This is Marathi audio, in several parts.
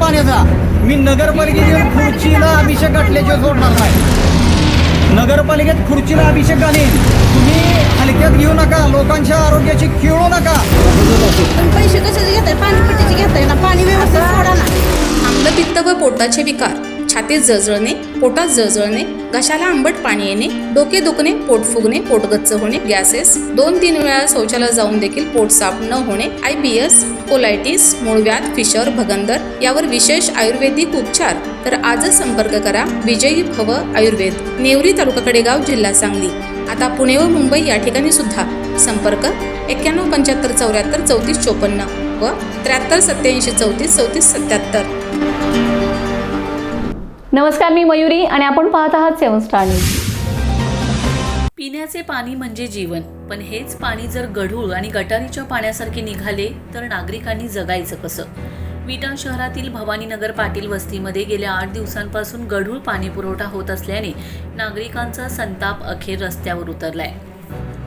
पाण्याचा मी नगरपालिकेत खुर्चीला अभिषेक घातल्याचे सोडणार नाही। नगरपालिकेत खुर्चीला अभिषेक घालीन। तुम्ही हलक्यात घेऊ नका, लोकांच्या आरोग्याची खेळू नका। पैसे कशाचे घेताय? पाणीपट्टीचे घेताय ना, पाणी व्यवस्थित सोडा ना। आम्लपित्त व पोटाचे विकार, छातीत जळजळणे, पोटात जळजळणे, घशाला आंबट पाणी येणे, डोके दुखणे, पोट फुगणे, पोटगच्च होणे, गॅसेस, 2-3 वेळा शौचालयात जाऊन देखील पोट साफ न होणे, IBS, कोलायटिस, मूळव्याध, फिशर, भगंदर यावर विशेष आयुर्वेदिक उपचार। तर आजच संपर्क करा विजयी भव आयुर्वेद, नेवरी तालुका कडेगाव, जिल्हा सांगली। आता पुणे व मुंबई या ठिकाणी सुद्धा संपर्क 91 75 74 34 54 व 73 87 34 34 77। नमस्कार, मी मयुरी आणि आपण पाहत आहात 7 स्टार न्यूज। पिण्याचे पाणी म्हणजे जीवन, पण हेच पाणी जर गढूळ आणि गटारीच्या पाण्यासारखे निघाले तर नागरिकांनी जगायचं कसं? विटा शहरातील भवानीनगर पाटील वस्तीमध्ये गेल्या 8 दिवसांपासून गढूळ पाणी पुरवठा होत असल्याने नागरिकांचा संताप अखेर रस्त्यावर उतरलाय।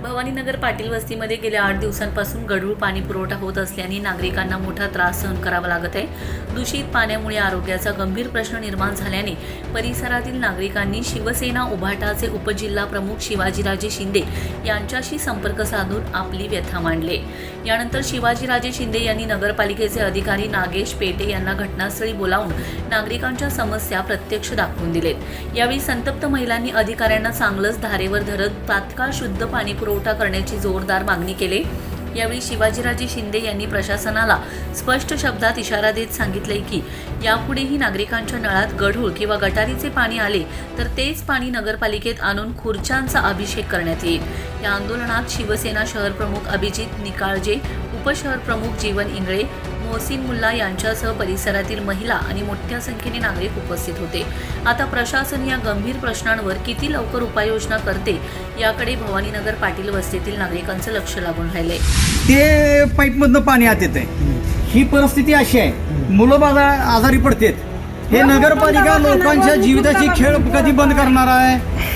भवानीनगर पाटील वस्तीमध्ये गेल्या 8 दिवसांपासून गढूळ पाणी पुरवठा होत असल्याने नागरिकांना मोठा त्रास सहन करावा लागत आहे। दूषित पाण्यामुळे आरोग्याचा गंभीर प्रश्न निर्माण झाल्याने परिसरातील नागरिकांनी शिवसेना उभाटाचे उपजिल्हा प्रमुख शिवाजीराजे शिंदे यांच्याशी संपर्क साधून आपली व्यथा मांडली। यानंतर शिवाजीराजे शिंदे यांनी नगरपालिकेचे अधिकारी नागेश पेटे यांना घटनास्थळी बोलावून नागरिकांच्या समस्या प्रत्यक्ष दाखवून दिलेत। यावेळी संतप्त महिलांनी अधिकाऱ्यांना चांगलंच धारेवर धरत तात्काळ शुद्ध पाणी पुरवठा करण्याची जोरदार मागणी केली। यावेळी शिवाजीराजे शिंदे यांनी प्रशासनाला स्पष्ट शब्दात इशारा देत सांगितले की यापुढेही नागरिकांच्या नळात गढूळ किंवा गटारीचे पाणी आले तर तेच पाणी नगरपालिकेत आणून खुर्च्यांचा अभिषेक करण्यात येईल। या आंदोलनात शिवसेना शहर प्रमुख अभिजित निकाळजे, उपशहर प्रमुख जीवन इंगळे, मोहसिन मुल्ला यांच्यासह परिसरातील महिला आणि मोठ्या संख्येने नागरिक उपस्थित होते। आता प्रशासन या गंभीर प्रश्नांवर किती लवकर उपाययोजना करते याकडे भवानीनगर पाटील वस्तीतील नागरिकांचं लक्ष लागून राहिले। ते पाईपमधनं पाणी आत येतंय, ही परिस्थिती अशी आहे, मुलं बाळा आजारी पडतात। हे नगरपालिका लोकांच्या जीविताची खेळ कधी बंद करणार आहे?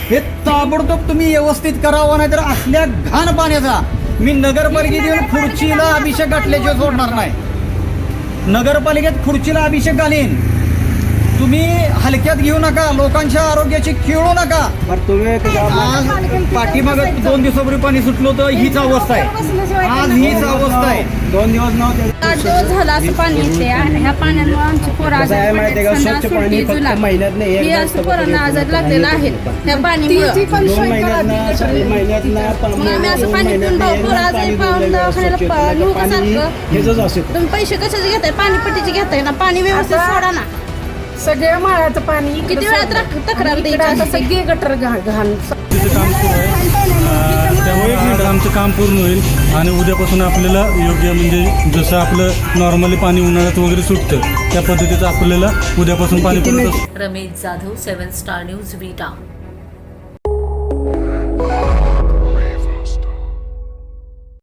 हे ताबडतोब तुम्ही व्यवस्थित करावं, नाहीतर असल्या घाण पाण्याचा मी नगरपालिकेत खुर्चीला अभिषेक घातल्याचे सोडणार नाही। नगरपालिकेत खुर्चीला अभिषेक घालीन। तुम्ही हलक्यात घेऊ नका, लोकांच्या आरोग्याची खेळू नका। आज पाठीमाग 2 दिवसापूर्वी पाणी सुटलं होतं, हीच अवस्था आहे, आज हीच अवस्था आहे। 2 दिवस नव्हते, 8 दिवस झाला असं पाणी येते। ह्या पाण्यामुळे आमची पोरं आजारी पोरांना आजार लागलेला आहे त्या पाणीमुळे। मग आम्ही असं पाणी पिऊन पोरं आजारी पाहून दवाखान्याला नेऊ का सारखं? तुम्ही पैसे कशाचे घेताय? पाणीपट्टीचे घेताय ना, पाणी व्यवस्थित सोडा ना। सगळ्या माळ्याचं पाणी किती वेळा तक्रार द्यायची? आता सगळे गटर घाण काम सुरू आहे, त्यामुळे आमचं काम पूर्ण होईल आणि उद्यापासून आपल्याला योग्य म्हणजे जसं आपलं नॉर्मली पाणी उन्हाळ्यात वगैरे सुटतं त्या पद्धतीचं आपल्याला उद्यापासून पाणी पुरवठा। रमेश जाधव, 7 स्टार न्यूज, विटा।